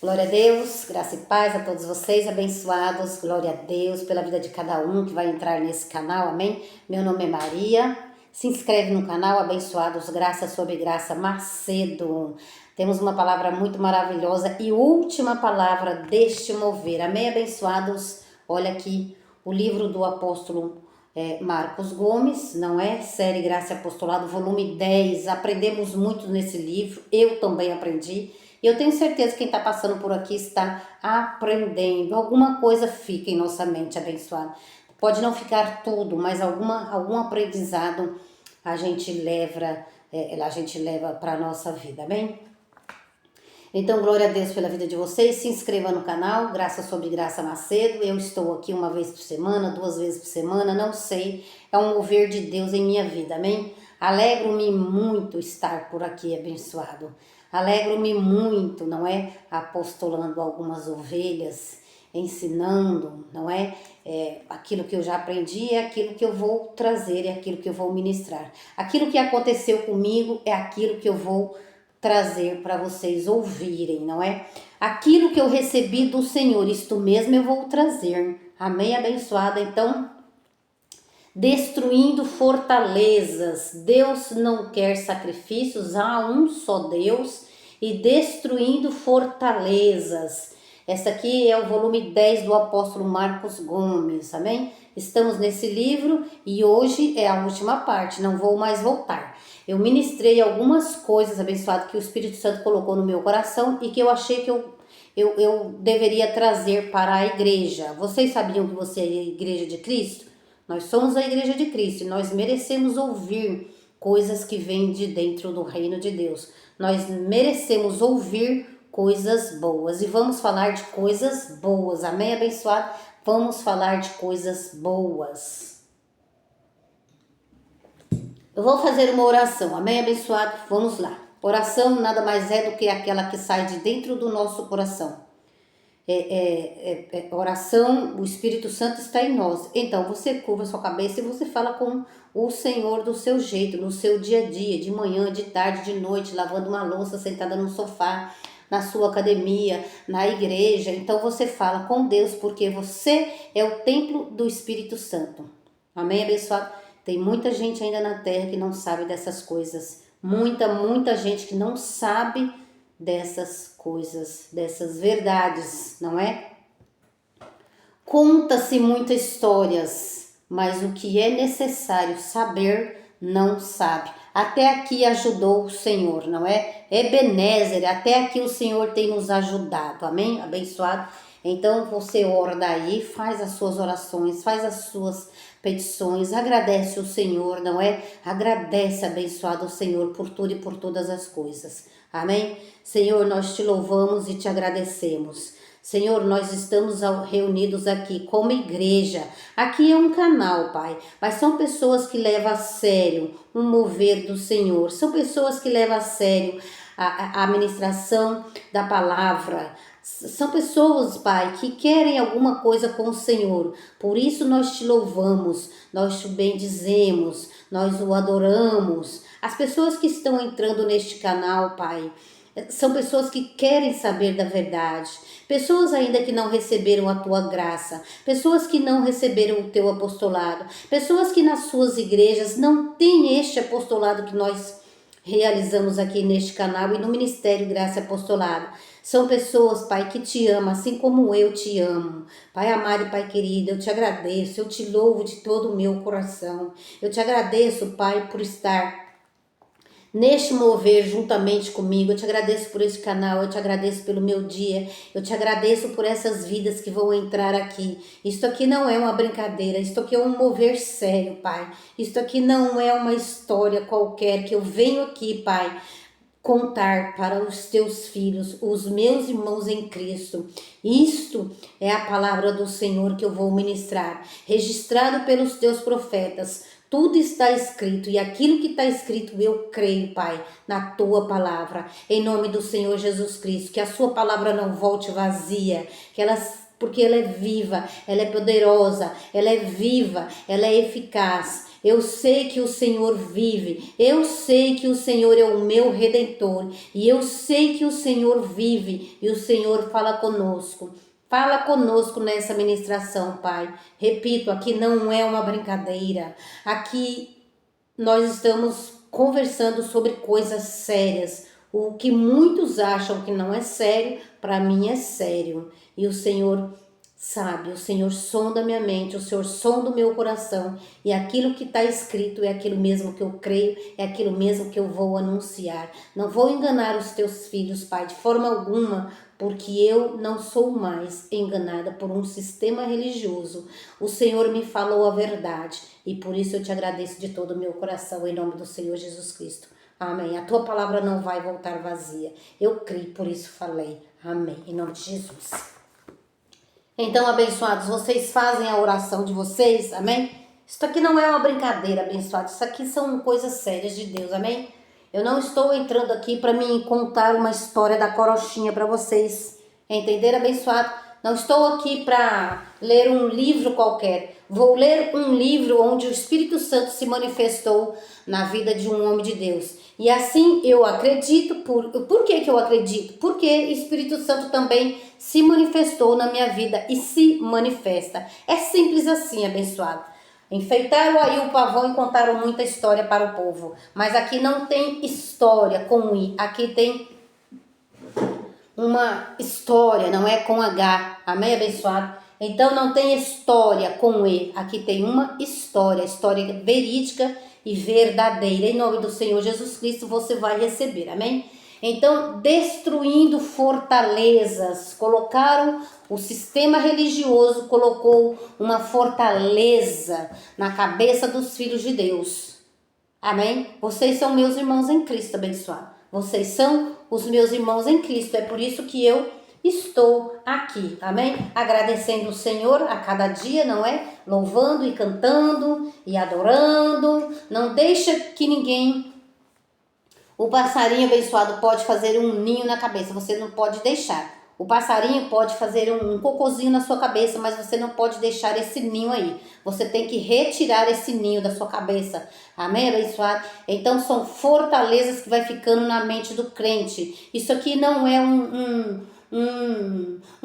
Glória a Deus, graça e paz a todos vocês, abençoados. Glória a Deus pela vida de cada um que vai entrar nesse canal, amém? Meu nome é Maria, se inscreve no canal, abençoados, graça sobre graça, Macedo. Temos uma palavra muito maravilhosa e última palavra deste mover, amém, abençoados? Olha aqui o livro do apóstolo Marcos Gomes, não é? Série Graça e Apostolado, volume 10. Aprendemos muito nesse livro, eu também aprendi. E eu tenho certeza que quem está passando por aqui está aprendendo. Alguma coisa fica em nossa mente, abençoada. Pode não ficar tudo, mas algum aprendizado a gente leva para a nossa vida, amém? Então, glória a Deus pela vida de vocês. Se inscreva no canal, Graça sobre Graça Macedo. Eu estou aqui uma vez por semana, 2 vezes por semana, não sei. É um mover de Deus em minha vida, amém? Alegro-me muito estar por aqui, abençoado. Alegro-me muito, não é? Apostolando algumas ovelhas, ensinando, não é? Aquilo que eu já aprendi é aquilo que eu vou trazer, é aquilo que eu vou ministrar. Aquilo que aconteceu comigo é aquilo que eu vou trazer para vocês ouvirem, não é? Aquilo que eu recebi do Senhor, isto mesmo eu vou trazer. Amém, abençoada? Então, destruindo fortalezas. Deus não quer sacrifícios, há um só Deus. E destruindo fortalezas. Essa aqui é o volume 10 do apóstolo Marcos Gomes, amém? Estamos nesse livro e hoje é a última parte, não vou mais voltar. Eu ministrei algumas coisas, abençoado, que o Espírito Santo colocou no meu coração e que eu achei que eu deveria trazer para a igreja. Vocês sabiam que você é a igreja de Cristo? Nós somos a igreja de Cristo e nós merecemos ouvir coisas que vêm de dentro do reino de Deus. Nós merecemos ouvir coisas boas e vamos falar de coisas boas, amém, abençoado? Vamos falar de coisas boas. Eu vou fazer uma oração, amém, abençoado? Vamos lá. Oração nada mais é do que aquela que sai de dentro do nosso coração. Oração, o Espírito Santo está em nós. Então você curva sua cabeça e você fala com o Senhor do seu jeito, no seu dia a dia, de manhã, de tarde, de noite, lavando uma louça, sentada no sofá, na sua academia, na igreja. Então você fala com Deus, porque você é o templo do Espírito Santo. Amém, abençoado? Tem muita gente ainda na terra que não sabe dessas coisas. Muita gente que não sabe dessas coisas, dessas verdades, não é? Conta-se muitas histórias, mas o que é necessário saber, não sabe. Até aqui ajudou o Senhor, não é? Ebenezer, até aqui o Senhor tem nos ajudado, amém? Abençoado. Então você ora daí, faz as suas orações, faz as suas petições, agradece o Senhor, não é? Agradece, abençoado o Senhor, por tudo e por todas as coisas. Amém? Senhor, nós te louvamos e te agradecemos. Senhor, nós estamos reunidos aqui como igreja. Aqui é um canal, Pai, mas são pessoas que levam a sério o mover do Senhor. São pessoas que levam a sério a ministração da palavra. São pessoas, Pai, que querem alguma coisa com o Senhor. Por isso nós te louvamos, nós te bendizemos, nós o adoramos. As pessoas que estão entrando neste canal, Pai, são pessoas que querem saber da verdade. Pessoas ainda que não receberam a tua graça. Pessoas que não receberam o teu apostolado. Pessoas que nas suas igrejas não têm este apostolado que nós realizamos aqui neste canal e no Ministério Graça e Apostolado. São pessoas, Pai, que te amam, assim como eu te amo. Pai amado e Pai querido, eu te agradeço, eu te louvo de todo o meu coração. Eu te agradeço, Pai, por estar neste mover juntamente comigo. Eu te agradeço por este canal, eu te agradeço pelo meu dia, eu te agradeço por essas vidas que vão entrar aqui. Isto aqui não é uma brincadeira, isto aqui é um mover sério, Pai. Isto aqui não é uma história qualquer que eu venho aqui, Pai, contar para os teus filhos, os meus irmãos em Cristo. Isto é a palavra do Senhor que eu vou ministrar, registrado pelos teus profetas. Tudo está escrito e aquilo que está escrito eu creio, Pai, na tua palavra. Em nome do Senhor Jesus Cristo, que a sua palavra não volte vazia, que ela porque ela é viva, ela é poderosa, ela é viva, ela é eficaz. Eu sei que o Senhor vive, eu sei que o Senhor é o meu Redentor, e eu sei que o Senhor vive, e o Senhor fala conosco. Fala conosco nessa ministração, Pai. Repito, aqui não é uma brincadeira, aqui nós estamos conversando sobre coisas sérias. O que muitos acham que não é sério, para mim é sério. E o Senhor sabe, o Senhor sonda minha mente, o Senhor sonda o meu coração. E aquilo que está escrito é aquilo mesmo que eu creio, é aquilo mesmo que eu vou anunciar. Não vou enganar os teus filhos, Pai, de forma alguma, porque eu não sou mais enganada por um sistema religioso. O Senhor me falou a verdade e por isso eu te agradeço de todo o meu coração, em nome do Senhor Jesus Cristo. Amém. A tua palavra não vai voltar vazia. Eu creio, por isso falei. Amém. Em nome de Jesus. Então, abençoados, vocês fazem a oração de vocês, amém? Isso aqui não é uma brincadeira, abençoados. Isso aqui são coisas sérias de Deus, amém? Eu não estou entrando aqui para me contar uma história da carochinha para vocês, entenderam, abençoado? Não estou aqui para ler um livro qualquer. Vou ler um livro onde o Espírito Santo se manifestou na vida de um homem de Deus. E assim eu acredito. Por que eu acredito? Porque o Espírito Santo também se manifestou na minha vida e se manifesta. É simples assim, abençoado. Enfeitaram aí o pavão e contaram muita história para o povo. Mas aqui não tem história com I. Aqui tem uma história, não é com H. Amém, abençoado? Então não tem história com E. Aqui tem uma história verídica e verdadeira. Em nome do Senhor Jesus Cristo você vai receber. Amém? Então, destruindo fortalezas, colocaram o sistema religioso, colocou uma fortaleza na cabeça dos filhos de Deus. Amém? Vocês são meus irmãos em Cristo, abençoado. Vocês são os meus irmãos em Cristo. É por isso que eu estou aqui. Amém? Agradecendo o Senhor a cada dia, não é? Louvando e cantando e adorando. Não deixa que ninguém... O passarinho abençoado pode fazer um ninho na cabeça. Você não pode deixar. O passarinho pode fazer um cocôzinho na sua cabeça, mas você não pode deixar esse ninho aí. Você tem que retirar esse ninho da sua cabeça. Amém, abençoado? Então são fortalezas que vai ficando na mente do crente. Isso aqui não é um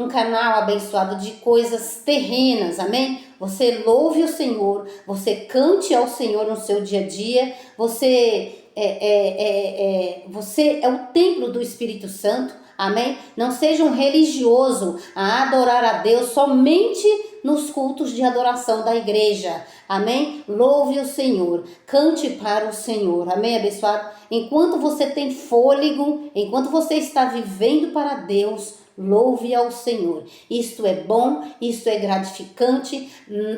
canal abençoado de coisas terrenas, amém? Você louve o Senhor, você cante ao Senhor no seu dia a dia, você é o templo do Espírito Santo. Amém? Não seja um religioso a adorar a Deus somente nos cultos de adoração da igreja. Amém? Louve o Senhor, cante para o Senhor. Amém, abençoado? Enquanto você tem fôlego, enquanto você está vivendo para Deus, louve ao Senhor. Isto é bom, isto é gratificante,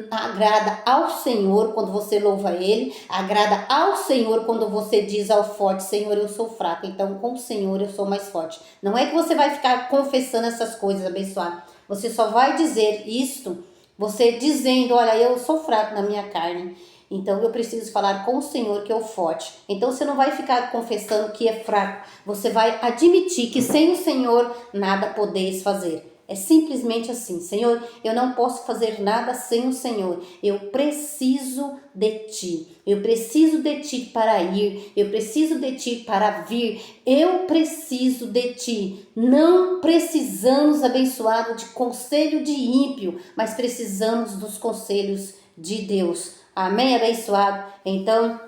agrada ao Senhor quando você louva Ele, agrada ao Senhor quando você diz ao forte, Senhor, eu sou fraco, então com o Senhor eu sou mais forte. Não é que você vai ficar confessando essas coisas, abençoado. Você só vai dizer isto, você dizendo, olha, eu sou fraco na minha carne, então eu preciso falar com o Senhor que é o forte. Então você não vai ficar confessando que é fraco. Você vai admitir que sem o Senhor nada podeis fazer. É simplesmente assim. Senhor, eu não posso fazer nada sem o Senhor. Eu preciso de Ti. Eu preciso de Ti para ir. Eu preciso de Ti para vir. Eu preciso de Ti. Não precisamos, abençoado, de conselho de ímpio, mas precisamos dos conselhos de Deus. Amém, abençoado? Então,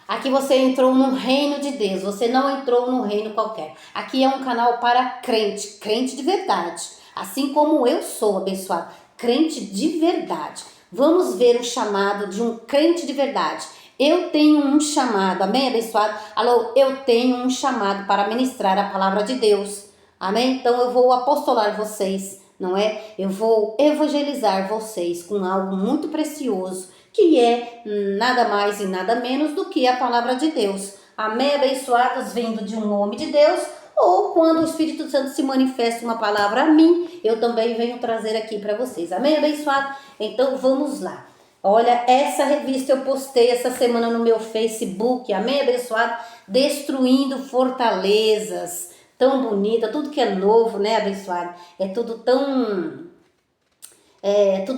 aqui você entrou no reino de Deus, você não entrou num reino qualquer. Aqui é um canal para crente, crente de verdade. Assim como eu sou, abençoado, crente de verdade. Vamos ver o chamado de um crente de verdade. Eu tenho um chamado, amém, abençoado? Alô, eu tenho um chamado para ministrar a palavra de Deus. Amém? Então eu vou apostolar vocês, não é? Eu vou evangelizar vocês com algo muito precioso, que é nada mais e nada menos do que a palavra de Deus. Amém, abençoados, vindo de um homem de Deus, ou quando o Espírito Santo se manifesta uma palavra a mim, eu também venho trazer aqui para vocês. Amém, abençoado? Então vamos lá. Olha, essa revista eu postei essa semana no meu Facebook, amém, abençoado? Destruindo fortalezas. tão bonita, tudo que é novo, né, abençoado? É tudo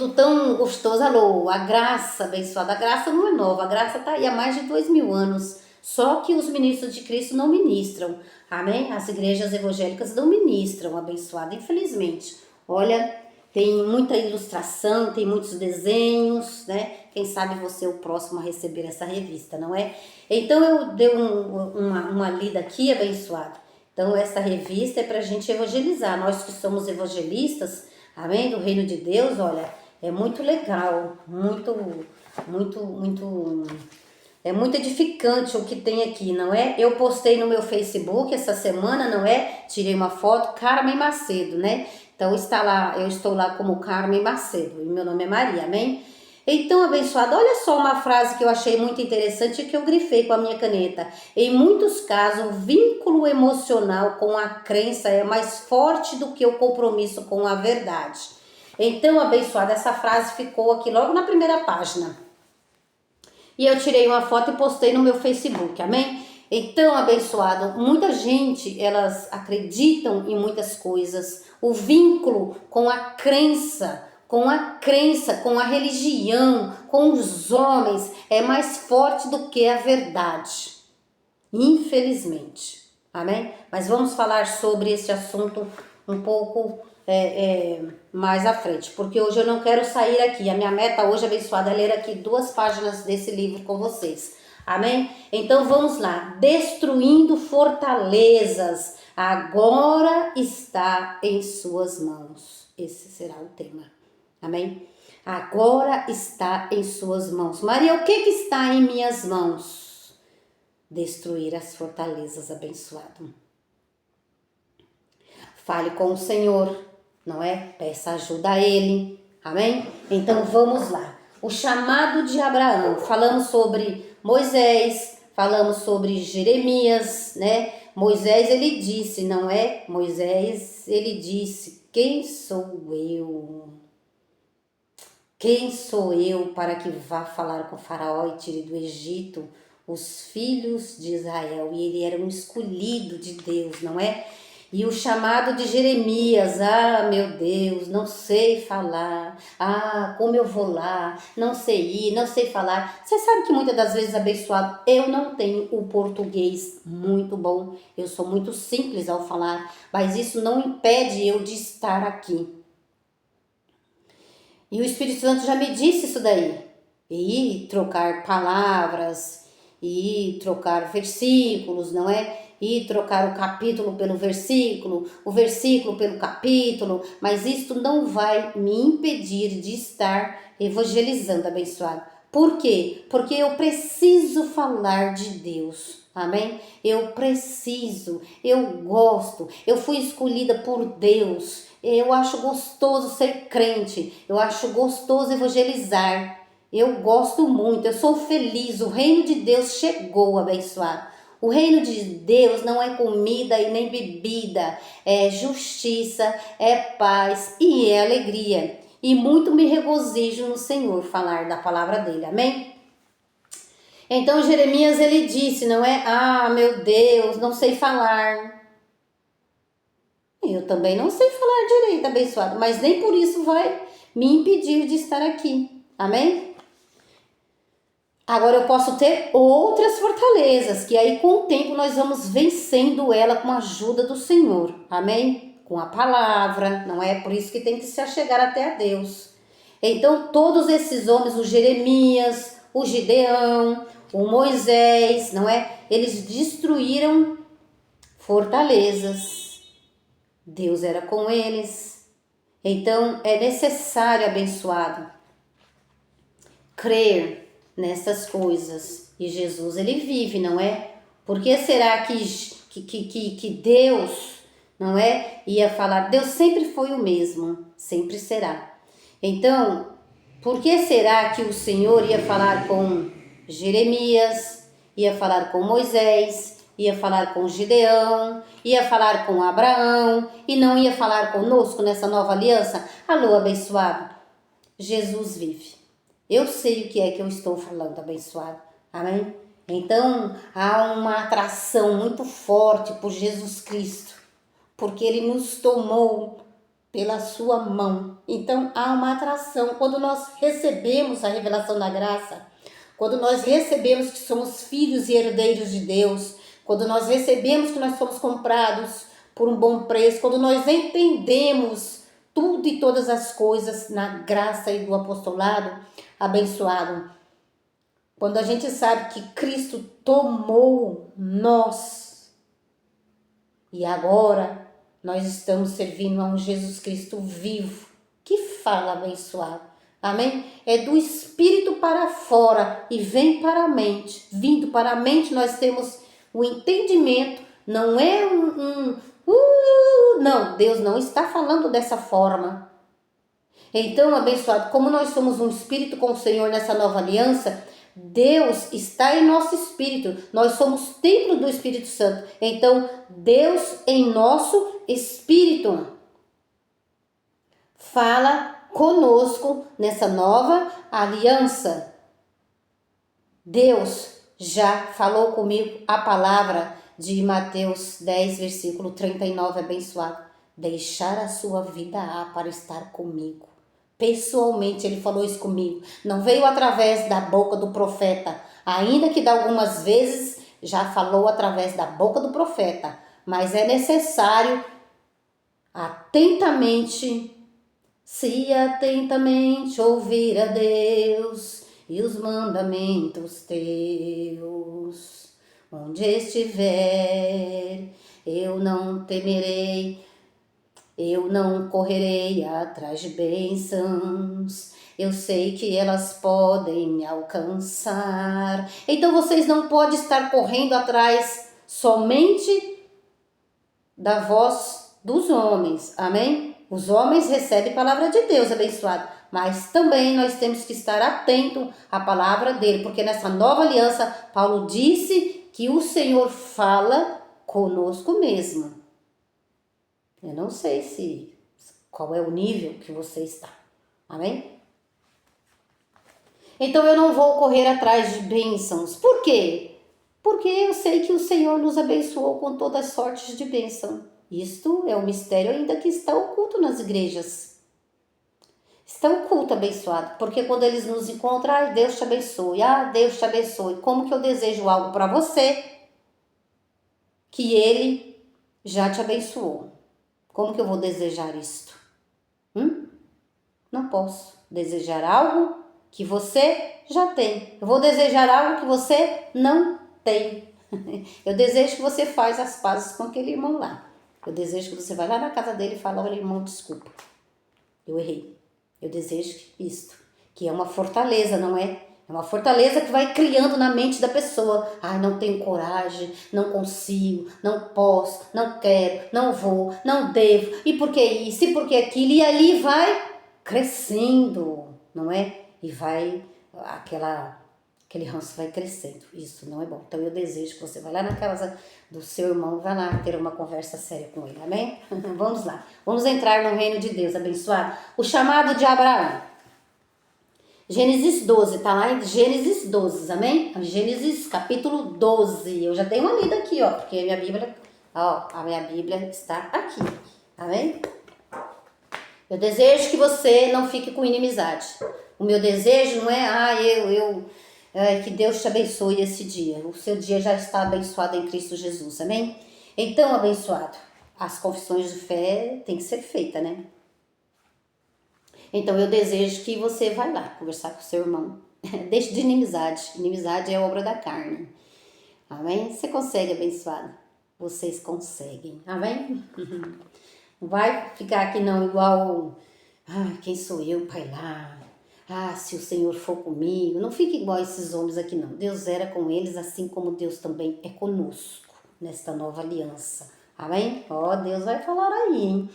tão gostoso. Alô, a graça, abençoada, a graça não é nova, a graça está aí há mais de 2000 anos. Só que os ministros de Cristo não ministram, amém? As igrejas evangélicas não ministram, abençoada, infelizmente. Olha, tem muita ilustração, tem muitos desenhos, né? Quem sabe você é o próximo a receber essa revista, não é? Então eu dei uma lida aqui, abençoada. Então essa revista é para a gente evangelizar, nós que somos evangelistas, amém? Do reino de Deus, olha, é muito legal, é muito edificante o que tem aqui, não é? Eu postei no meu Facebook essa semana, não é? Tirei uma foto, Carmen Macedo, né? Então está lá, eu estou lá como Carmen Macedo e meu nome é Maria, amém? Então, abençoado, olha só uma frase que eu achei muito interessante e que eu grifei com a minha caneta. Em muitos casos, o vínculo emocional com a crença é mais forte do que o compromisso com a verdade. Então, abençoado, essa frase ficou aqui logo na primeira página. E eu tirei uma foto e postei no meu Facebook, amém? Então, abençoado, muita gente, elas acreditam em muitas coisas. O vínculo com a crença, com a religião, com os homens, é mais forte do que a verdade. Infelizmente, amém? Mas vamos falar sobre esse assunto um pouco mais à frente, porque hoje eu não quero sair aqui. A minha meta hoje, abençoada, é ler aqui 2 páginas desse livro com vocês, amém? Então vamos lá, destruindo fortalezas, agora está em suas mãos. Esse será o tema, amém? Agora está em suas mãos. Maria, o que está em minhas mãos? Destruir as fortalezas, abençoado. Fale com o Senhor, não é? Peça ajuda a Ele, amém? Então vamos lá. O chamado de Abraão, falamos sobre Moisés, falamos sobre Jeremias, né? Moisés, ele disse, não é? Moisés, ele disse, quem sou eu? Quem sou eu para que vá falar com o faraó e tire do Egito os filhos de Israel? E ele era um escolhido de Deus, não é? E o chamado de Jeremias, meu Deus, não sei falar, como eu vou lá, não sei ir, não sei falar. Você sabe que muitas das vezes, abençoado, eu não tenho o português muito bom, eu sou muito simples ao falar, mas isso não impede eu de estar aqui. E o Espírito Santo já me disse isso daí, e trocar palavras, e trocar versículos, não é? E trocar o capítulo pelo versículo, o versículo pelo capítulo, mas isto não vai me impedir de estar evangelizando, abençoado. Por quê? Porque eu preciso falar de Deus, amém? Eu preciso, eu gosto, eu fui escolhida por Deus, eu acho gostoso ser crente, eu acho gostoso evangelizar, eu gosto muito, eu sou feliz, o reino de Deus chegou, abençoado. O reino de Deus não é comida e nem bebida, é justiça, é paz e é alegria. E muito me regozijo no Senhor falar da palavra dele, amém? Então Jeremias, ele disse, não é? Meu Deus, não sei falar. Eu também não sei falar direito, abençoado, mas nem por isso vai me impedir de estar aqui, amém? Agora eu posso ter outras fortalezas, que aí com o tempo nós vamos vencendo ela com a ajuda do Senhor, amém? Com a palavra, não é? Por isso que tem que se achegar até a Deus. Então todos esses homens, o Jeremias, o Gideão, o Moisés, não é? Eles destruíram fortalezas. Deus era com eles. Então é necessário, abençoado, crer nessas coisas. E Jesus, ele vive, não é? Por que será que Deus, não é? Ia falar, Deus sempre foi o mesmo, sempre será. Então, por que será que o Senhor ia falar com Jeremias, ia falar com Moisés, ia falar com Gideão, ia falar com Abraão e não ia falar conosco nessa nova aliança? Alô, abençoado, Jesus vive. Eu sei o que é que eu estou falando, abençoado, amém? Então, há uma atração muito forte por Jesus Cristo, porque Ele nos tomou pela sua mão. Então há uma atração. Quando nós recebemos a revelação da graça, quando nós recebemos que somos filhos e herdeiros de Deus, quando nós recebemos que nós somos comprados por um bom preço, quando nós entendemos tudo e todas as coisas na graça e do apostolado abençoado, quando a gente sabe que Cristo tomou nós e agora nós estamos servindo a um Jesus Cristo vivo, que fala abençoado. Amém? É do espírito para fora e vem para a mente. Vindo para a mente nós temos o entendimento, não é não, Deus não está falando dessa forma. Então, abençoado, como nós somos um espírito com o Senhor nessa nova aliança, Deus está em nosso espírito, nós somos templo do Espírito Santo. Então, Deus em nosso espírito fala conosco nessa nova aliança. Deus já falou comigo a palavra de Mateus 10, versículo 39, abençoado. Deixar a sua vida para estar comigo. Pessoalmente ele falou isso comigo. Não veio através da boca do profeta, ainda que de algumas vezes já falou através da boca do profeta. Mas é necessário atentamente, se atentamente ouvir a Deus e os mandamentos teus. Onde estiver, eu não temerei, eu não correrei atrás de bênçãos. Eu sei que elas podem me alcançar. Então vocês não podem estar correndo atrás somente da voz dos homens. Amém? Os homens recebem a palavra de Deus, abençoado. Mas também nós temos que estar atento à palavra dele. Porque nessa nova aliança, Paulo disse que o Senhor fala conosco mesmo. Eu não sei qual é o nível que você está. Amém? Então eu não vou correr atrás de bênçãos. Por quê? Porque eu sei que o Senhor nos abençoou com todas as sortes de bênção. Isto é um mistério ainda que está oculto nas igrejas. Está oculto, abençoado. Porque quando eles nos encontram, Deus te abençoe. Deus te abençoe. Como que eu desejo algo para você que Ele já te abençoou? Como que eu vou desejar isto? Não posso desejar algo que você já tem. Eu vou desejar algo que você não tem. Eu desejo que você faça as pazes com aquele irmão lá. Eu desejo que você vá lá na casa dele e fale: olha, irmão, desculpa, eu errei. Eu desejo isto, que é uma fortaleza, não é? É uma fortaleza que vai criando na mente da pessoa. Não tenho coragem, não consigo, não posso, não quero, não vou, não devo. E por que isso? E por que aquilo? E ali vai crescendo, não é? E vai, aquele ranço vai crescendo. Isso não é bom. Então eu desejo que você vá lá na casa do seu irmão, vai lá ter uma conversa séria com ele, amém? Vamos lá. Vamos entrar no reino de Deus, abençoado. O chamado de Abraão. Gênesis 12, tá lá em Gênesis 12, amém? Gênesis capítulo 12. Eu já dei uma lida aqui, porque a minha Bíblia está aqui, amém? Eu desejo que você não fique com inimizade. O meu desejo não é, que Deus te abençoe esse dia. O seu dia já está abençoado em Cristo Jesus, amém? Então, abençoado, as confissões de fé tem que ser feitas, né? Então eu desejo que você vá lá conversar com o seu irmão. Deixe de inimizade. Inimizade é obra da carne. Amém? Você consegue, abençoado. Vocês conseguem. Amém? Não vai ficar aqui não igual... quem sou eu para ir lá? Se o Senhor for comigo. Não fique igual esses homens aqui não. Deus era com eles assim como Deus também é conosco. Nesta nova aliança. Amém? Deus vai falar aí, hein?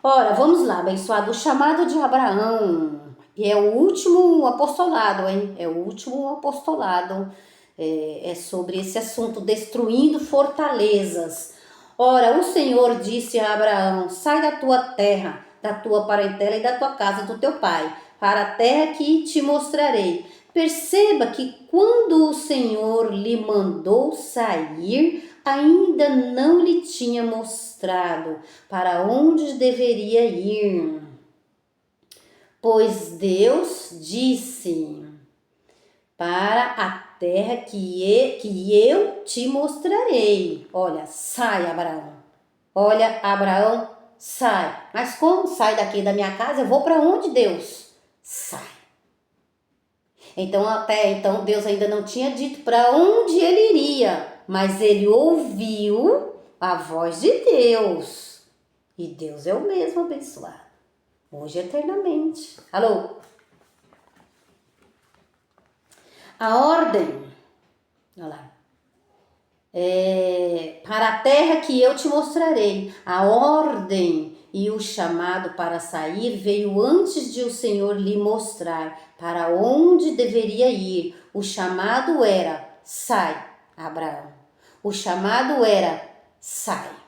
Ora, vamos lá, abençoado. O chamado de Abraão é o último apostolado, hein? É o último apostolado. É sobre esse assunto, destruindo fortalezas. Ora, o Senhor disse a Abraão: sai da tua terra, da tua parentela e da tua casa do teu pai, para a terra que te mostrarei. Perceba que quando o Senhor lhe mandou sair, ainda não lhe tinha mostrado para onde deveria ir. Pois Deus disse: para a terra que eu te mostrarei. Olha, sai, Abraão. Olha, Abraão, sai. Mas como sai daqui da minha casa? Eu vou para onde, Deus? Sai. Então, até então, Deus ainda não tinha dito para onde ele iria, mas ele ouviu a voz de Deus. E Deus é o mesmo, abençoado. Hoje e eternamente. Alô? A ordem, olha lá, para a terra que eu te mostrarei. A ordem e o chamado para sair veio antes de o Senhor lhe mostrar para onde deveria ir. O chamado era: sai, Abraão. O chamado era: sai.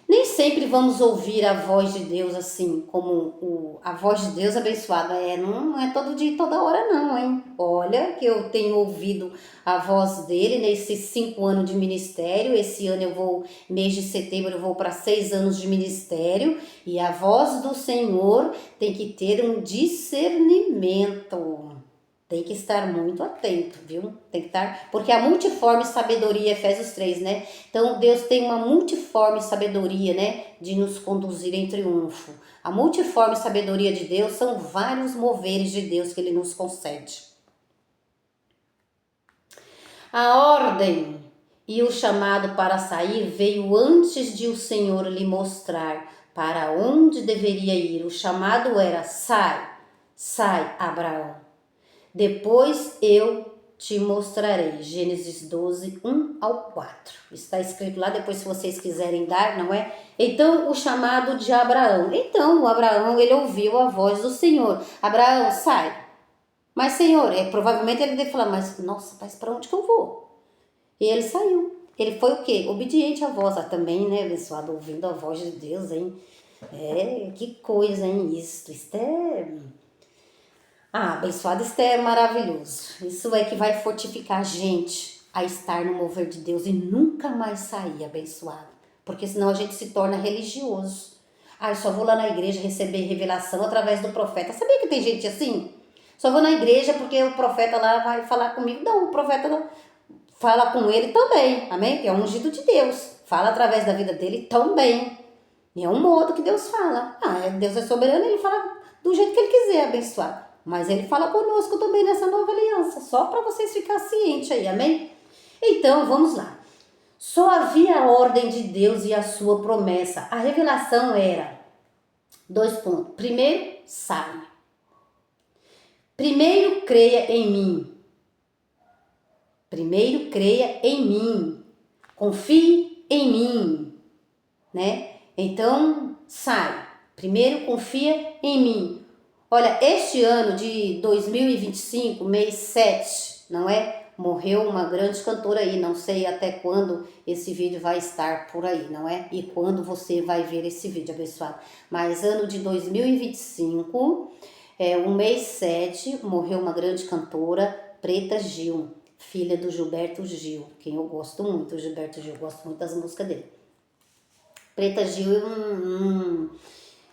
Nem sempre vamos ouvir a voz de Deus assim, como a voz de Deus abençoada. Não é todo dia e toda hora não, hein? Olha que eu tenho ouvido a voz dele nesses 5 anos de ministério. Esse ano mês de setembro, eu vou para 6 anos de ministério. E a voz do Senhor tem que ter um discernimento. Tem que estar muito atento, viu? Tem que estar, porque a multiforme sabedoria, Efésios 3, né? Então, Deus tem uma multiforme sabedoria, né? De nos conduzir em triunfo. A multiforme sabedoria de Deus são vários moveres de Deus que Ele nos concede. A ordem e o chamado para sair veio antes de o Senhor lhe mostrar para onde deveria ir. O chamado era: sai, sai, Abraão. Depois eu te mostrarei. Gênesis 12, 1 ao 4. Está escrito lá, depois se vocês quiserem dar, não é? Então, o chamado de Abraão. Então, o Abraão, ele ouviu a voz do Senhor. Abraão, sai. Mas, Senhor, provavelmente ele deve falar, mas, nossa, mas para onde que eu vou? E ele saiu. Ele foi o quê? Obediente à voz. Também, né, abençoado, ouvindo a voz de Deus, hein? Que coisa, hein? Isto é... abençoado, isso é maravilhoso. Isso é que vai fortificar a gente a estar no mover de Deus e nunca mais sair, abençoado. Porque senão a gente se torna religioso. Eu só vou lá na igreja receber revelação através do profeta. Sabia que tem gente assim? Só vou na igreja porque o profeta lá vai falar comigo. Não, o profeta lá fala com ele também, amém? Que é um ungido de Deus. Fala através da vida dele também. E é um modo que Deus fala. Deus é soberano, ele fala do jeito que ele quiser, abençoado. Mas ele fala conosco também nessa nova aliança, só para vocês ficarem cientes aí, amém? Então, vamos lá. Só havia a ordem de Deus e a sua promessa. A revelação era, 2 pontos. Primeiro, sai. Primeiro, creia em mim. Primeiro, creia em mim. Confie em mim, né? Então, sai. Primeiro, confia em mim. Olha, este ano de 2025, mês 7, não é? Morreu uma grande cantora aí, não sei até quando esse vídeo vai estar por aí, não é? E quando você vai ver esse vídeo, abençoado. Mas ano de 2025, o mês 7, morreu uma grande cantora, Preta Gil, filha do Gilberto Gil, quem eu gosto muito, o Gilberto Gil, gosto muito das músicas dele. Preta Gil,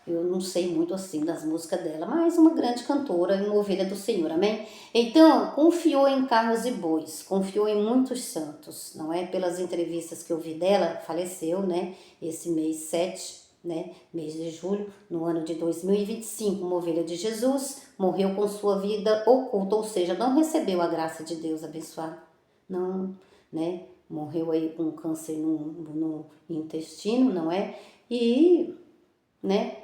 eu não sei muito assim das músicas dela, mas uma grande cantora e uma ovelha do Senhor, amém? Então, confiou em carros e bois, confiou em muitos santos, não é? Pelas entrevistas que eu vi dela, faleceu, né? Esse mês 7, né? Mês de julho, no ano de 2025, uma ovelha de Jesus, morreu com sua vida oculta, ou seja, não recebeu a graça de Deus abençoado, não, né? Morreu aí com câncer no intestino, não é? E, né?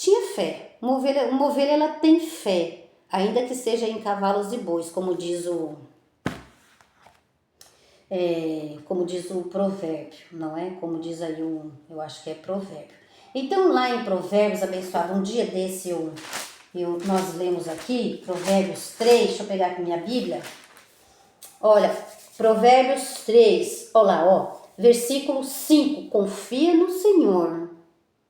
Tinha fé. Uma ovelha ela tem fé, ainda que seja em cavalos e bois, como diz o provérbio, não é? Como diz aí eu acho que é provérbio. Então lá em Provérbios, abençoado, um dia desse nós lemos aqui, Provérbios 3, deixa eu pegar aqui minha Bíblia. Olha, Provérbios 3, olha lá, versículo 5, confia no Senhor.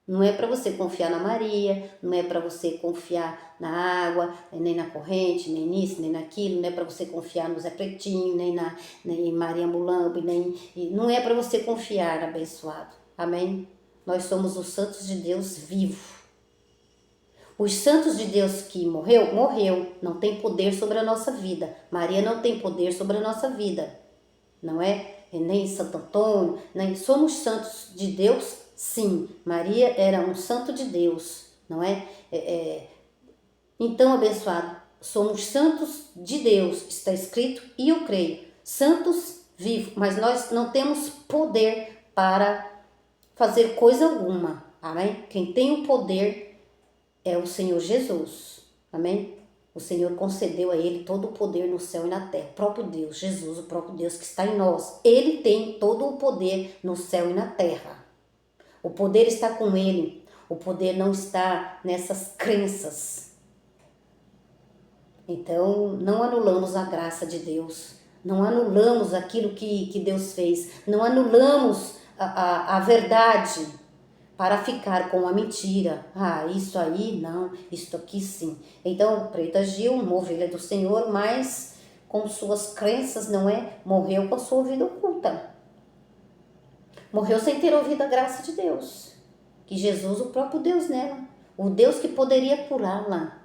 Não é para você confiar na Maria, não é para você confiar na água, nem na corrente, nem nisso, nem naquilo, não é para você confiar no Zé Pretinho, nem em Maria Mulambo, não é para você confiar, abençoado. Amém? Nós somos os santos de Deus vivo. Os santos de Deus que morreu, não tem poder sobre a nossa vida. Maria não tem poder sobre a nossa vida, não é? Nem Santo Antônio, nem somos santos de Deus. Sim, Maria era um santo de Deus, não é? Então, abençoado, somos santos de Deus, está escrito, e eu creio, santos vivos, mas nós não temos poder para fazer coisa alguma, amém? Quem tem o poder é o Senhor Jesus, amém? O Senhor concedeu a ele todo o poder no céu e na terra, o próprio Deus, Jesus, o próprio Deus que está em nós, ele tem todo o poder no céu e na terra. O poder está com ele. O poder não está nessas crenças. Então, não anulamos a graça de Deus. Não anulamos aquilo que Deus fez. Não anulamos a verdade para ficar com a mentira. Ah, isso aí não, isso aqui sim. Então, Preta Gil, uma ovelha do Senhor, mas com suas crenças, não é? Morreu com a sua vida oculta. Morreu sem ter ouvido a graça de Deus. Que Jesus, o próprio Deus nela, o Deus que poderia curá-la.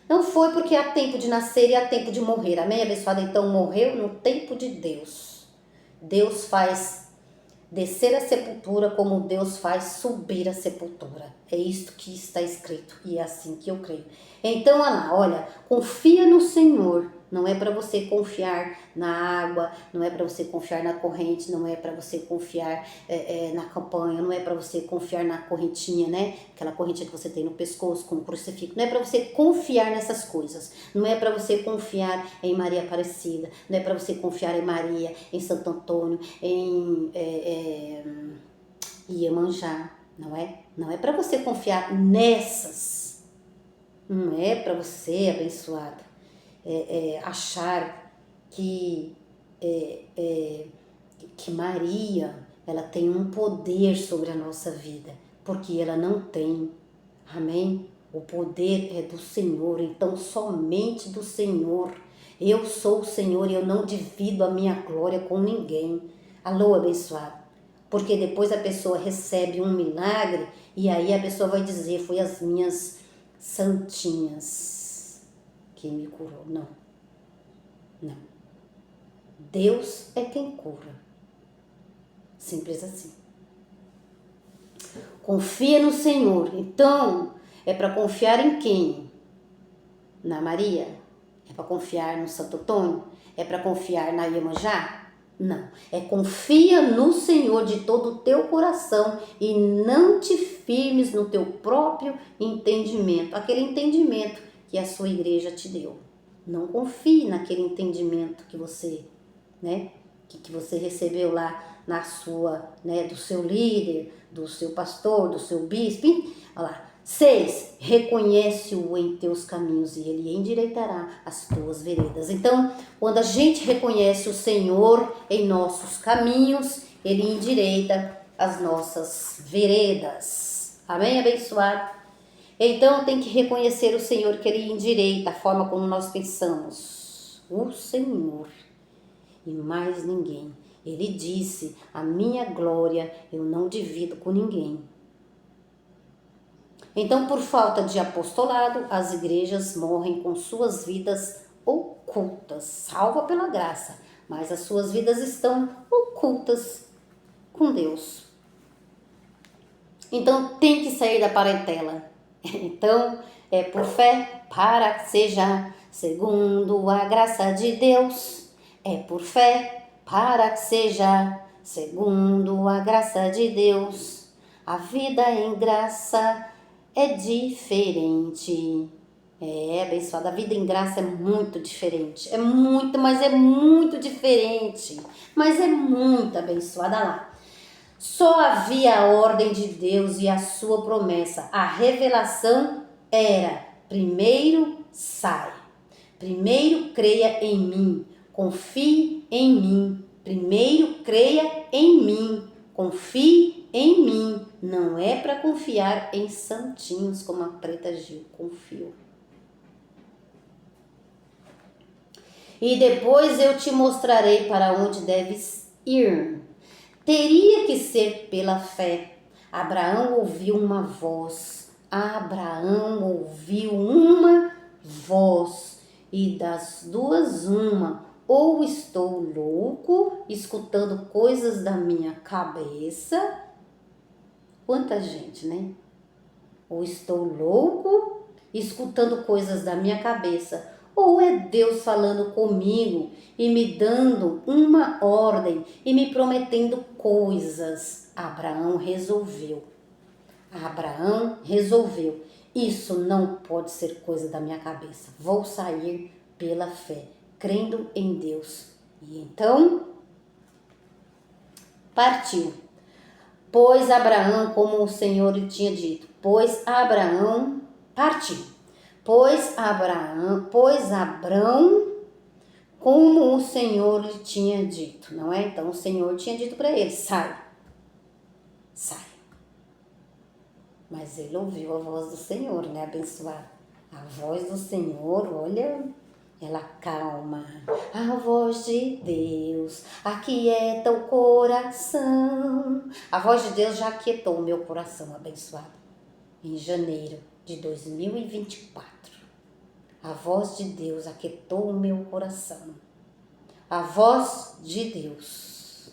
Não foi porque há tempo de nascer e há tempo de morrer. Amém, abençoada? Então morreu no tempo de Deus. Deus faz descer a sepultura como Deus faz subir a sepultura. É isto que está escrito e é assim que eu creio. Então, Ana, olha, confia no Senhor. Não é para você confiar na água, não é para você confiar na corrente, não é para você confiar na campanha, não é para você confiar na correntinha, né? Aquela correntinha que você tem no pescoço com o crucifixo. Não é para você confiar nessas coisas. Não é para você confiar em Maria Aparecida. Não é para você confiar em Maria, em Santo Antônio, em Iemanjá. Não é? Não é para você confiar nessas. Não é para você, abençoado, achar que Maria ela tem um poder sobre a nossa vida, porque ela não tem. Amém? O poder é do Senhor, então somente do Senhor. Eu sou o Senhor e eu não divido a minha glória com ninguém. Alô, abençoado? Porque depois a pessoa recebe um milagre e aí a pessoa vai dizer, foi as minhas santinhas que me curou. Não. Não. Deus é quem cura. Simples assim. Confia no Senhor. Então, é para confiar em quem? Na Maria? É para confiar no Santo Antônio? É para confiar na Iemanjá? Não. É confia no Senhor de todo o teu coração e não te firmes no teu próprio entendimento. Aquele entendimento que a sua igreja te deu. Não confie naquele entendimento que você, né, que você recebeu lá na sua, né, do seu líder, do seu pastor, do seu bispo. Olha lá. 6. Reconhece-o em teus caminhos e ele endireitará as tuas veredas. Então, quando a gente reconhece o Senhor em nossos caminhos, ele endireita as nossas veredas. Amém, abençoado? Então, tem que reconhecer o Senhor, que ele endireita a forma como nós pensamos. O Senhor e mais ninguém. Ele disse, a minha glória eu não divido com ninguém. Então, por falta de apostolado, as igrejas morrem com suas vidas ocultas, salva pela graça, mas as suas vidas estão ocultas com Deus. Então, tem que sair da parentela. Então, é por fé para que seja segundo a graça de Deus. É por fé para que seja segundo a graça de Deus. A vida em graça é diferente. Abençoada, a vida em graça é muito diferente. É muito, mas é muito diferente. Mas é muito abençoada lá. Só havia a ordem de Deus e a sua promessa. A revelação era: primeiro sai, primeiro creia em mim, confie em mim, primeiro creia em mim, Confie em mim. Não é para confiar em santinhos como a Preta Gil confiou. E depois eu te mostrarei para onde deves ir. Teria que ser pela fé. Abraão ouviu uma voz. Abraão ouviu uma voz. E das duas uma. Ou estou louco, escutando coisas da minha cabeça. Quanta gente, né? Ou estou louco, escutando coisas da minha cabeça. Ou é Deus falando comigo e me dando uma ordem e me prometendo coisas. Abraão resolveu. Abraão resolveu. Isso não pode ser coisa da minha cabeça. Vou sair pela fé, crendo em Deus. E então, partiu. Pois Abraão, como o Senhor lhe tinha dito, pois Abraão partiu. Pois Abrão, como o Senhor lhe tinha dito, não é? Então o Senhor tinha dito para ele, sai. Mas ele ouviu a voz do Senhor, né, abençoado? A voz do Senhor, olha, ela calma. A voz de Deus aquieta o coração. A voz de Deus já aquietou o meu coração, abençoado. Em janeiro de 2024. A voz de Deus aquietou o meu coração. A voz de Deus.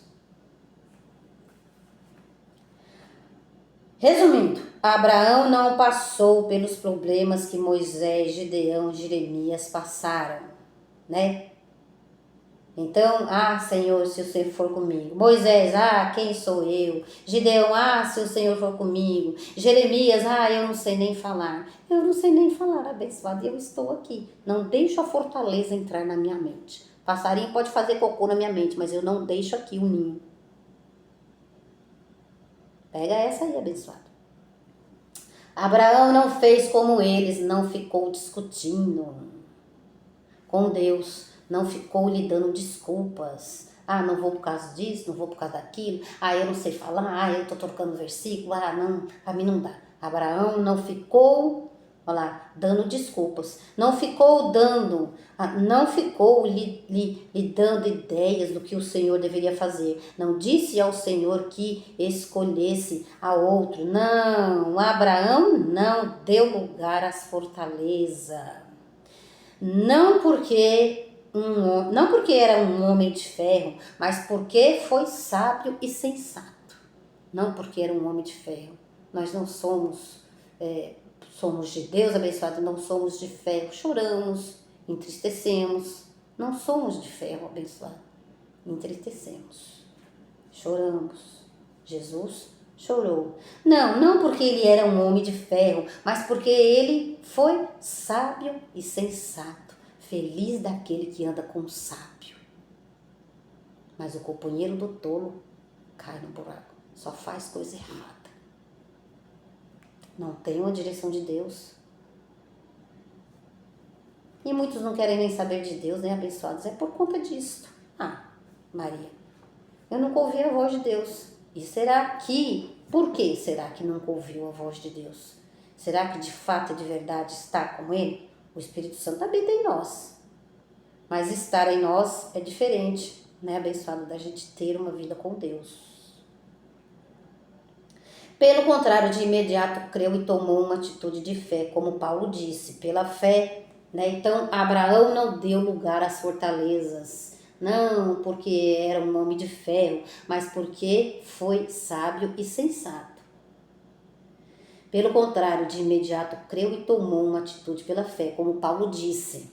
Resumindo, Abraão não passou pelos problemas que Moisés, Gideão, Jeremias passaram, né? Então, Senhor, se o Senhor for comigo. Moisés, quem sou eu? Gideão, se o Senhor for comigo. Jeremias, eu não sei nem falar. Eu não sei nem falar, abençoado, eu estou aqui. Não deixo a fortaleza entrar na minha mente. Passarinho pode fazer cocô na minha mente, mas eu não deixo aqui o ninho. Pega essa aí, abençoado. Abraão não fez como eles, não ficou discutindo com Deus. Não ficou lhe dando desculpas. Não vou por causa disso, não vou por causa daquilo. Eu não sei falar, eu tô trocando versículo. Não, pra mim não dá. Abraão não ficou, dando desculpas. Não ficou lhe dando ideias do que o Senhor deveria fazer. Não disse ao Senhor que escolhesse a outro. Não, Abraão não deu lugar às fortalezas. Não porque era um homem de ferro, mas porque foi sábio e sensato. Não porque era um homem de ferro. Nós não somos, somos de Deus abençoado, não somos de ferro. Choramos, entristecemos. Não somos de ferro abençoado. Entristecemos. Choramos. Jesus chorou. Não porque ele era um homem de ferro, mas porque ele foi sábio e sensato. Feliz daquele que anda com o sábio. Mas o companheiro do tolo cai no buraco. Só faz coisa errada. Não tem uma direção de Deus. E muitos não querem nem saber de Deus, nem abençoados. É por conta disso. Maria, eu nunca ouvi a voz de Deus. E por que será que nunca ouviu a voz de Deus? Será que de fato e de verdade está com ele? O Espírito Santo habita em nós. Mas estar em nós é diferente, né, abençoado, da gente ter uma vida com Deus. Pelo contrário, de imediato creu e tomou uma atitude de fé, como Paulo disse, pela fé, né? Então, Abraão não deu lugar às fortalezas, não porque era um homem de ferro, mas porque foi sábio e sensato. Pelo contrário, de imediato creu e tomou uma atitude pela fé, como Paulo disse.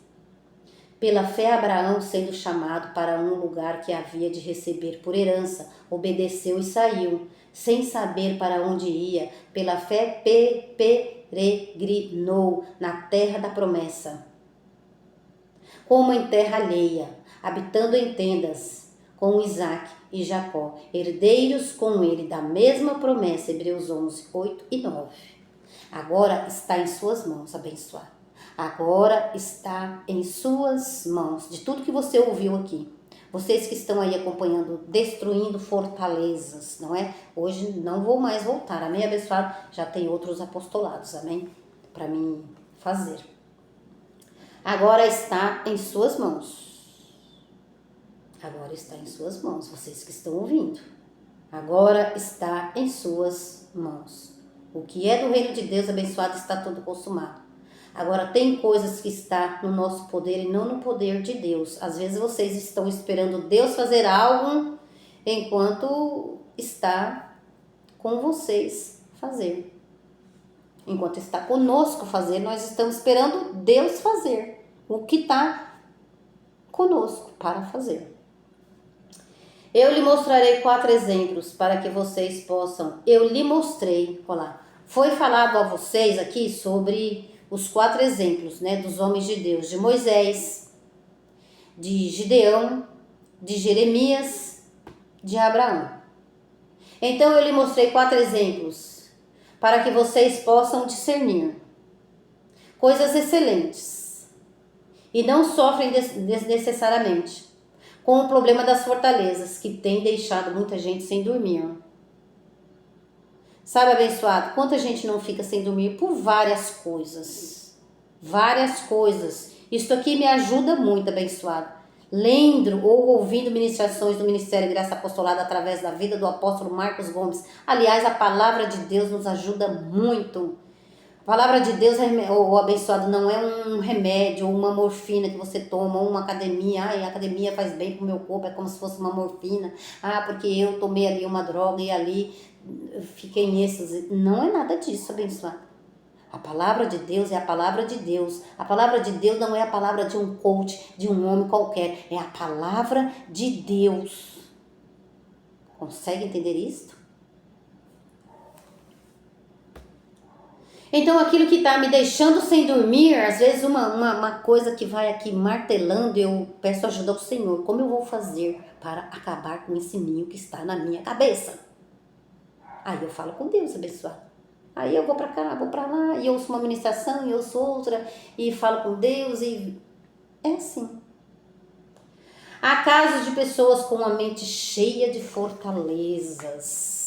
Pela fé, Abraão, sendo chamado para um lugar que havia de receber por herança, obedeceu e saiu, sem saber para onde ia. Pela fé, peregrinou na terra da promessa, como em terra alheia, habitando em tendas, com Isaque e Jacó, herdeiros com ele da mesma promessa. Hebreus 11, 8 e 9. Agora está em suas mãos, abençoado. Agora está em suas mãos, de tudo que você ouviu aqui. Vocês que estão aí acompanhando, destruindo fortalezas, não é? Hoje não vou mais voltar, amém, abençoado? Já tem outros apostolados, amém? Para mim fazer. Agora está em suas mãos. Agora está em suas mãos, vocês que estão ouvindo. Agora está em suas mãos. O que é do reino de Deus, abençoado, está tudo consumado. Agora, tem coisas que está no nosso poder e não no poder de Deus. Às vezes vocês estão esperando Deus fazer algo enquanto está com vocês fazer. Enquanto está conosco fazer, nós estamos esperando Deus fazer o que está conosco para fazer. Eu lhe mostrarei 4 exemplos para que vocês possam. Eu lhe mostrei, olha lá. Foi falado a vocês aqui sobre os 4 exemplos, né, dos homens de Deus, de Moisés, de Gideão, de Jeremias, de Abraão. Então eu lhe mostrei 4 exemplos para que vocês possam discernir coisas excelentes e não sofrem desnecessariamente com o problema das fortalezas que tem deixado muita gente sem dormir. Sabe, abençoado, quanta gente não fica sem dormir por várias coisas. Várias coisas. Isso aqui me ajuda muito, abençoado. Lendo ou ouvindo ministrações do Ministério Graça Apostolada através da vida do apóstolo Marcos Gomes. Aliás, a palavra de Deus nos ajuda muito. A palavra de Deus, o abençoado, não é um remédio ou uma morfina que você toma, ou uma academia. Ai, a academia faz bem pro meu corpo, é como se fosse uma morfina. Ah, porque eu tomei ali uma droga e ali fiquei em êxtase. Não é nada disso, abençoado. A palavra de Deus é a palavra de Deus. A palavra de Deus não é a palavra de um coach, de um homem qualquer. É a palavra de Deus. Consegue entender isso? Então, aquilo que está me deixando sem dormir, às vezes uma coisa que vai aqui martelando, eu peço ajuda ao Senhor. Como eu vou fazer para acabar com esse ninho que está na minha cabeça? Aí eu falo com Deus, abençoado. Aí eu vou para cá, vou para lá, e ouço uma ministração, e ouço outra, e falo com Deus, e é assim. Há casos de pessoas com a mente cheia de fortalezas.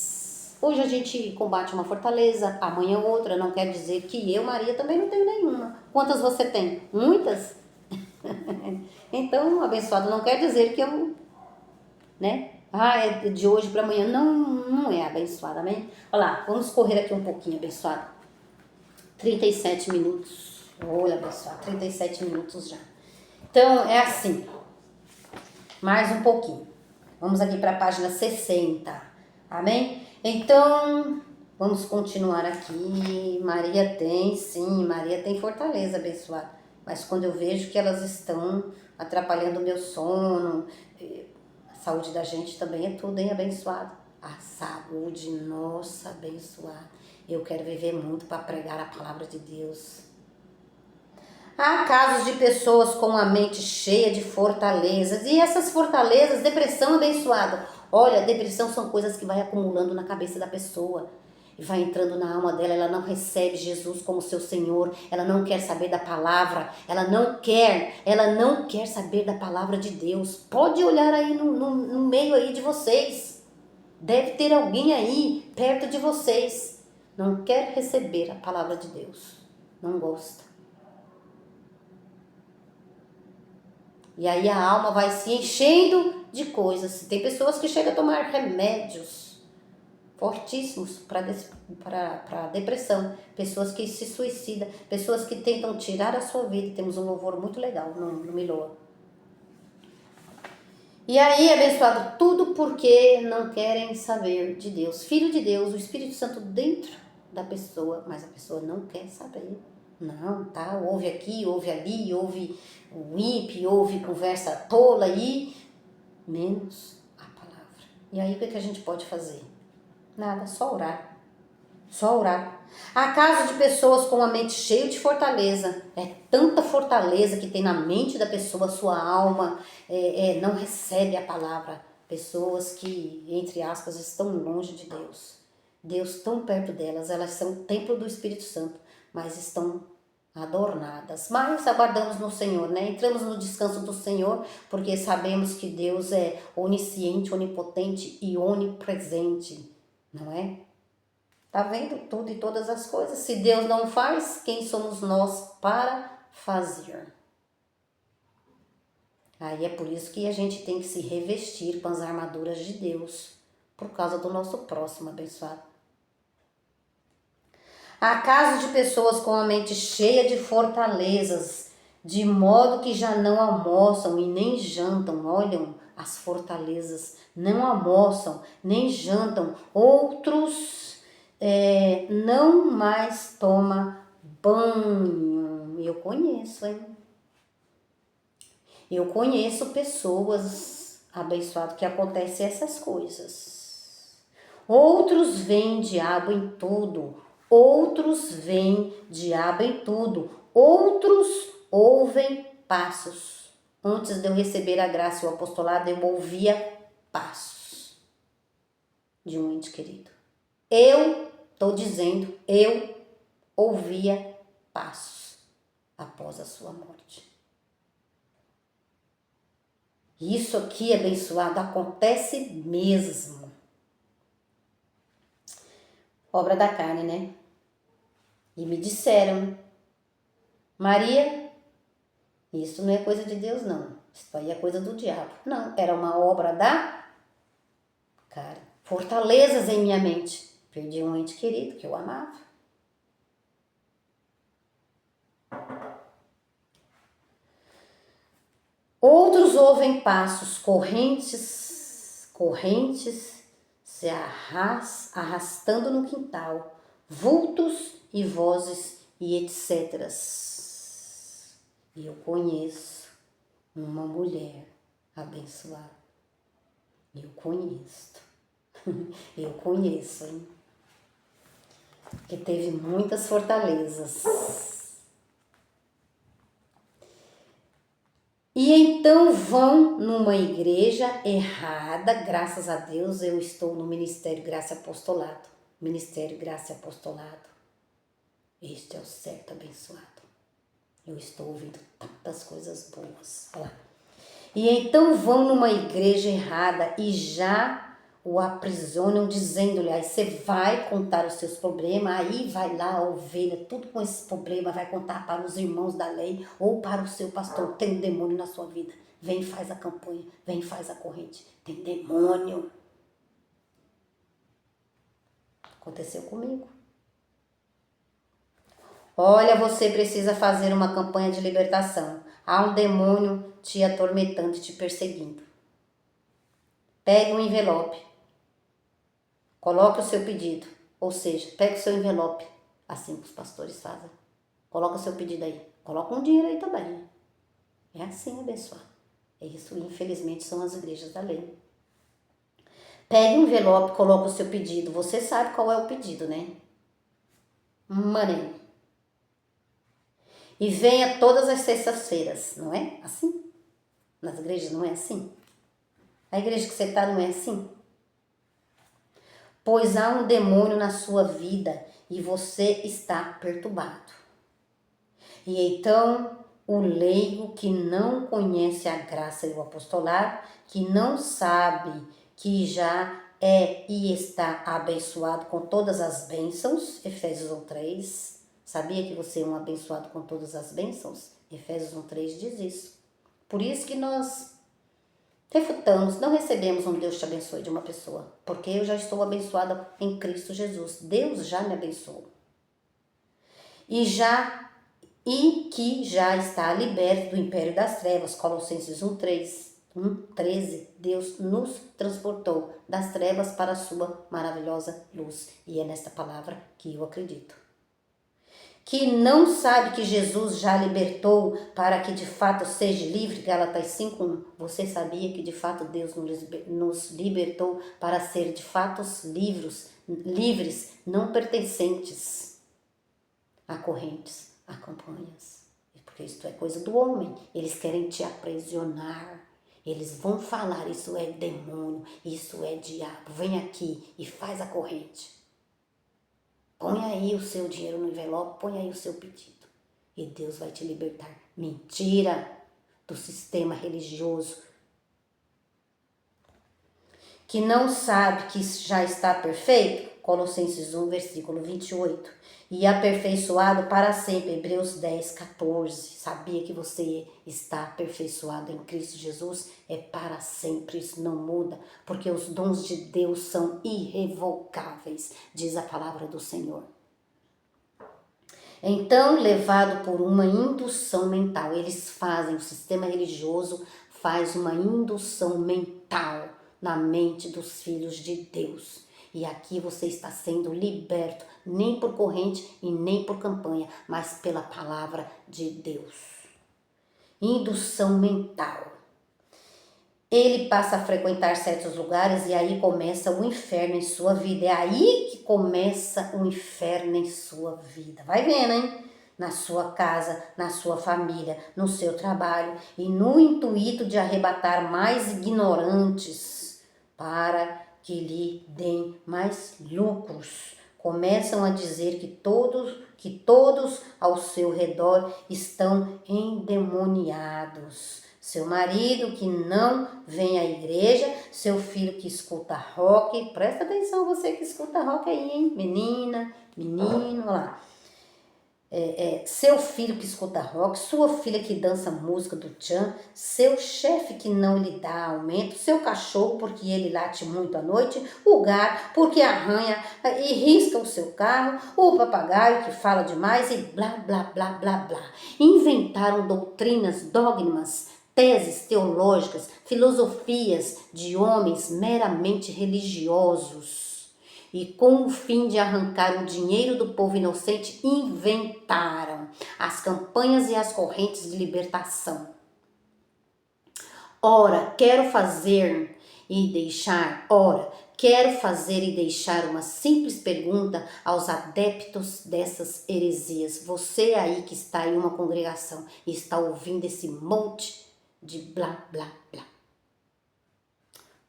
Hoje a gente combate uma fortaleza, amanhã outra. Não quer dizer que eu, Maria, também não tenho nenhuma. Quantas você tem? Muitas? Então, abençoado, não quer dizer que eu, né? Ah, é de hoje para amanhã. Não, não é abençoado, amém? Olha lá, vamos correr aqui um pouquinho, abençoado. 37 minutos. Olha, abençoado, 37 minutos já. Então, é assim. Mais um pouquinho. Vamos aqui para a página 60. Amém? Então, vamos continuar aqui. Maria tem fortaleza, abençoada. Mas quando eu vejo que elas estão atrapalhando o meu sono, a saúde da gente também é tudo, hein, abençoado? A saúde, nossa, abençoada. Eu quero viver muito para pregar a palavra de Deus. Há casos de pessoas com a mente cheia de fortalezas. E essas fortalezas, depressão, abençoada. Olha, depressão são coisas que vai acumulando na cabeça da pessoa. E vai entrando na alma dela, ela não recebe Jesus como seu Senhor. Ela não quer saber da palavra. Ela não quer saber da palavra de Deus. Pode olhar aí no meio aí de vocês. Deve ter alguém aí perto de vocês. Não quer receber a palavra de Deus. Não gosta. E aí a alma vai se enchendo de coisas. Tem pessoas que chegam a tomar remédios fortíssimos para depressão. Pessoas que se suicidam. Pessoas que tentam tirar a sua vida. Temos um louvor muito legal no Miloa. E aí, abençoado, tudo porque não querem saber de Deus. Filho de Deus, o Espírito Santo dentro da pessoa, mas a pessoa não quer saber. Não, tá? Ouve aqui, ouve ali, ouve o ímpio, ouve conversa tola aí, menos a palavra. E aí o que a gente pode fazer? Nada, só orar. Só orar. Há casos de pessoas com a mente cheia de fortaleza. É tanta fortaleza que tem na mente da pessoa, sua alma não recebe a palavra. Pessoas que, entre aspas, estão longe de Deus. Deus tão perto delas, elas são o templo do Espírito Santo, mas estão adornadas. Mas aguardamos no Senhor, né? Entramos no descanso do Senhor, porque sabemos que Deus é onisciente, onipotente e onipresente, não é? Tá vendo tudo e todas as coisas. Se Deus não faz, quem somos nós para fazer? Aí é por isso que a gente tem que se revestir com as armaduras de Deus, por causa do nosso próximo abençoado. Há casos de pessoas com a mente cheia de fortalezas, de modo que já não almoçam e nem jantam. Olham as fortalezas, não almoçam nem jantam. Outros não mais tomam banho. Eu conheço, hein? Eu conheço pessoas abençoadas que acontecem essas coisas. Outros veem diabo em tudo. Outros veem diabo em tudo. Outros ouvem passos. Antes de eu receber a graça e o apostolado, eu ouvia passos de um ente querido. Eu ouvia passos após a sua morte. Isso aqui, abençoado, acontece mesmo. Obra da carne, né? E me disseram, Maria, isso não é coisa de Deus, não. Isso aí é coisa do diabo. Não, era uma obra da carne. Fortalezas em minha mente. Perdi um ente querido que eu amava. Outros ouvem passos, correntes se arrastando no quintal, vultos e vozes e etc. E eu conheço uma mulher abençoada. Eu conheço. Eu conheço, hein? Que teve muitas fortalezas. E então vão numa igreja errada, graças a Deus eu estou no Ministério Graça e Apostolado. Ministério Graça e Apostolado. Este é o certo abençoado. Eu estou ouvindo tantas coisas boas. Olha lá. E então vão numa igreja errada e já o aprisionam dizendo-lhe, aí você vai contar os seus problemas, aí vai lá a ovelha, tudo com esse problema, vai contar para os irmãos da lei ou para o seu pastor, tem um demônio na sua vida, vem e faz a campanha, vem e faz a corrente, tem demônio. Aconteceu comigo. Olha, você precisa fazer uma campanha de libertação, há um demônio te atormentando, te perseguindo. Pegue um envelope. Coloque o seu pedido, ou seja, pegue o seu envelope, assim que os pastores fazem. Coloca o seu pedido aí, coloca um dinheiro aí também. É assim, abençoado. É isso, infelizmente, são as igrejas da lei. Pegue um envelope, coloca o seu pedido. Você sabe qual é o pedido, né? Money. E venha todas as sextas-feiras, não é assim? Nas igrejas não é assim? A igreja que você está não é assim? Pois há um demônio na sua vida e você está perturbado. E então o leigo que não conhece a graça e o apostolado, que não sabe que já é e está abençoado com todas as bênçãos, Efésios 1:3, sabia que você é um abençoado com todas as bênçãos? Efésios 1:3 diz isso. Por isso que nós refutamos, não recebemos um Deus te abençoe de uma pessoa, porque eu já estou abençoada em Cristo Jesus. Deus já me abençoou. E que já está liberto do império das trevas, Colossenses 1:13. Deus nos transportou das trevas para a sua maravilhosa luz. E é nesta palavra que eu acredito. Que não sabe que Jesus já libertou para que de fato seja livre, Gálatas 5:1. Você sabia que de fato Deus nos libertou para ser de fato livres, não pertencentes a correntes, a campanhas. Porque isso é coisa do homem. Eles querem te aprisionar. Eles vão falar, isso é demônio, isso é diabo. Vem aqui e faz a corrente. Põe aí o seu dinheiro no envelope, põe aí o seu pedido. e Deus vai te libertar. Mentira do sistema religioso que não sabe que já está perfeito. Colossenses 1, versículo 28. E aperfeiçoado para sempre. Hebreus 10, 14. Sabia que você está aperfeiçoado em Cristo Jesus? É para sempre, isso não muda, porque os dons de Deus são irrevogáveis, diz a palavra do Senhor. Então, levado por uma indução mental, eles fazem, o sistema religioso faz uma indução mental na mente dos filhos de Deus. E aqui você está sendo liberto, nem por corrente e nem por campanha, mas pela palavra de Deus. Indução mental. Ele passa a frequentar certos lugares e aí começa o inferno em sua vida. É aí que começa o inferno em sua vida. Vai vendo, hein? Na sua casa, na sua família, no seu trabalho e no intuito de arrebatar mais ignorantes para que lhe deem mais lucros. Começam a dizer que todos ao seu redor estão endemoniados. Seu marido que não vem à igreja, seu filho que escuta rock, presta atenção você que escuta rock aí, hein? Menina, menino, olha lá. Seu filho que escuta rock, sua filha que dança música do tchan, seu chefe que não lhe dá aumento, seu cachorro porque ele late muito à noite, o gato porque arranha e risca o seu carro, o papagaio que fala demais e blá, blá, blá, blá, blá. Inventaram doutrinas, dogmas, teses teológicas, filosofias de homens meramente religiosos. E com o fim de arrancar o dinheiro do povo inocente, inventaram as campanhas e as correntes de libertação. Ora, quero fazer e deixar uma simples pergunta aos adeptos dessas heresias. Você aí que está em uma congregação e está ouvindo esse monte de blá, blá, blá.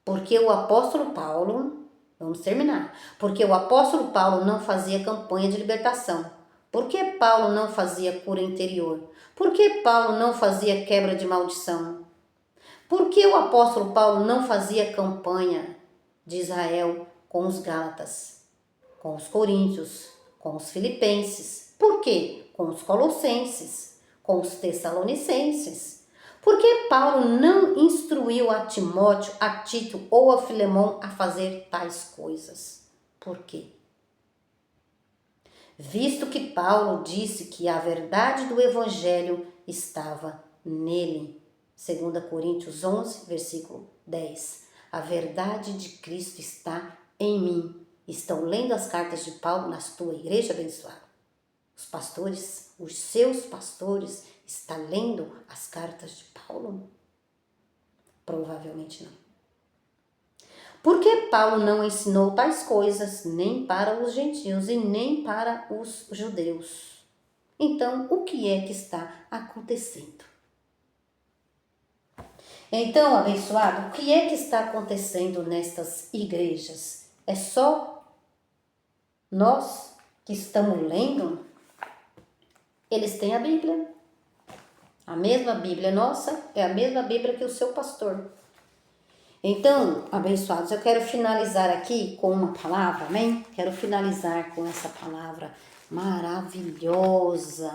Porque o apóstolo Paulo... Vamos terminar. Porque o apóstolo Paulo não fazia campanha de libertação. Por que Paulo não fazia cura interior? Por que Paulo não fazia quebra de maldição? Por que o apóstolo Paulo não fazia campanha de Israel com os Gálatas, com os Coríntios, com os Filipenses? Por quê? Com os Colossenses, com os Tessalonicenses? Por que Paulo não instruiu a Timóteo, a Tito ou a Filemão a fazer tais coisas? Por quê? Visto que Paulo disse que a verdade do evangelho estava nele. 2 Coríntios 11, versículo 10. A verdade de Cristo está em mim. Estão lendo as cartas de Paulo na tua igreja abençoada? Os pastores, os seus pastores, está lendo as cartas de Paulo? Provavelmente não. Por que Paulo não ensinou tais coisas nem para os gentios e nem para os judeus? Então, o que é que está acontecendo? Então, abençoado, o que é que está acontecendo nestas igrejas? É só nós que estamos lendo? Eles têm a Bíblia. A mesma Bíblia nossa é a mesma Bíblia que o seu pastor. Então, abençoados, eu quero finalizar aqui com uma palavra, amém? Quero finalizar com essa palavra maravilhosa,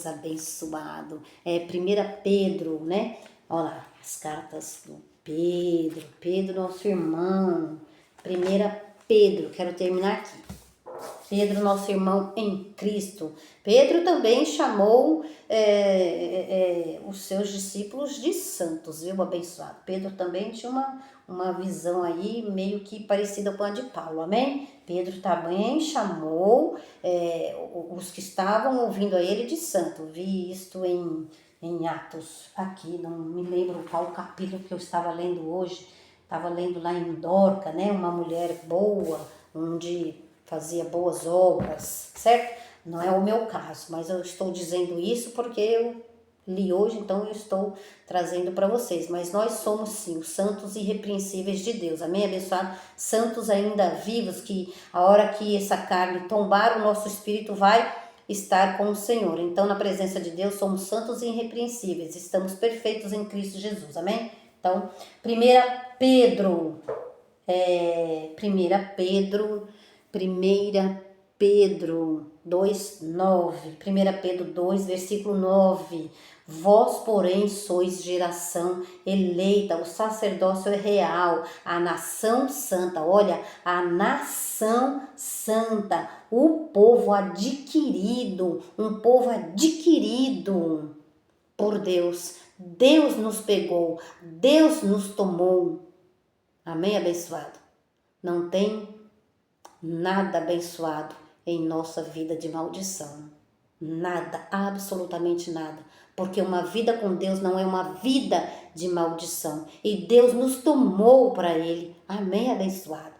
abençoado. É 1 Pedro, né? Olha lá, as cartas do Pedro, nosso irmão. 1 Pedro, quero terminar aqui. Pedro, nosso irmão em Cristo. Pedro também chamou os seus discípulos de santos, viu, abençoado? Pedro também tinha uma visão aí meio que parecida com a de Paulo, amém? Pedro também chamou os que estavam ouvindo a ele de santo. Vi isto em Atos, aqui, não me lembro qual capítulo que eu estava lendo hoje. Estava lendo lá em Dorca, né? Uma mulher boa, onde fazia boas obras, certo? Não é o meu caso, mas eu estou dizendo isso porque eu li hoje, então eu estou trazendo para vocês. Mas nós somos sim os santos irrepreensíveis de Deus, amém, abençoado? Santos ainda vivos, que a hora que essa carne tombar, o nosso espírito vai estar com o Senhor. Então, na presença de Deus, somos santos e irrepreensíveis, estamos perfeitos em Cristo Jesus, amém? Então, 1 Pedro 2, 9. 1 Pedro 2, versículo 9. Vós, porém, sois geração eleita, o sacerdócio real, a nação santa. Olha, a nação santa, o povo adquirido, um povo adquirido por Deus. Deus nos pegou, Deus nos tomou. Amém, abençoado? Não tem nada abençoado em nossa vida de maldição. Nada, absolutamente nada. Porque uma vida com Deus não é uma vida de maldição. E Deus nos tomou para Ele. Amém, abençoado?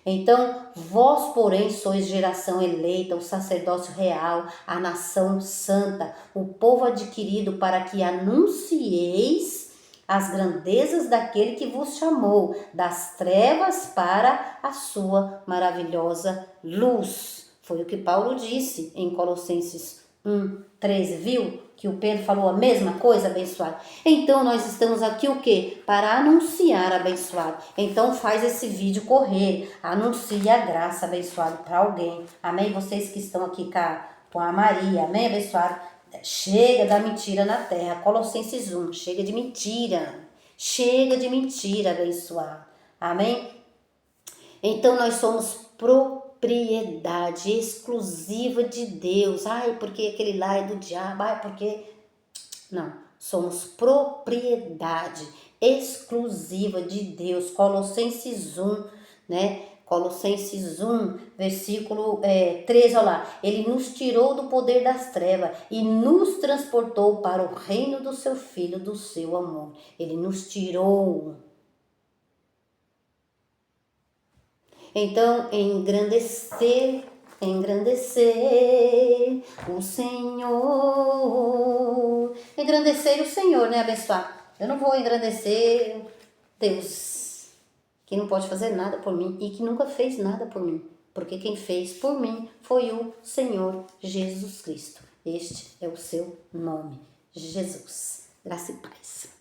Então, vós, porém, sois geração eleita, o sacerdócio real, a nação santa, o povo adquirido para que anuncieis as grandezas daquele que vos chamou das trevas para a sua maravilhosa luz. Foi o que Paulo disse em Colossenses 1:13, viu? Que o Pedro falou a mesma coisa, abençoado. Então, nós estamos aqui o quê? Para anunciar, abençoado. Então, faz esse vídeo correr. Anuncie a graça, abençoado, para alguém. Amém? Vocês que estão aqui com a Maria, amém, abençoado? Chega da mentira na terra. Colossenses 1, chega de mentira. Chega de mentira, abençoado. Amém? Então, nós somos propriedade exclusiva de Deus. Ai, porque aquele lá é do diabo. Ai, porque... Não, somos propriedade exclusiva de Deus. Colossenses 1, né? Colossenses 1, versículo 13, olha lá. Ele nos tirou do poder das trevas e nos transportou para o reino do seu Filho, do seu amor. Ele nos tirou. Então, engrandecer o Senhor. Engrandecer o Senhor, né, abençoado? Eu não vou engrandecer Deus, que não pode fazer nada por mim e que nunca fez nada por mim. Porque quem fez por mim foi o Senhor Jesus Cristo. Este é o seu nome, Jesus. Graça e paz.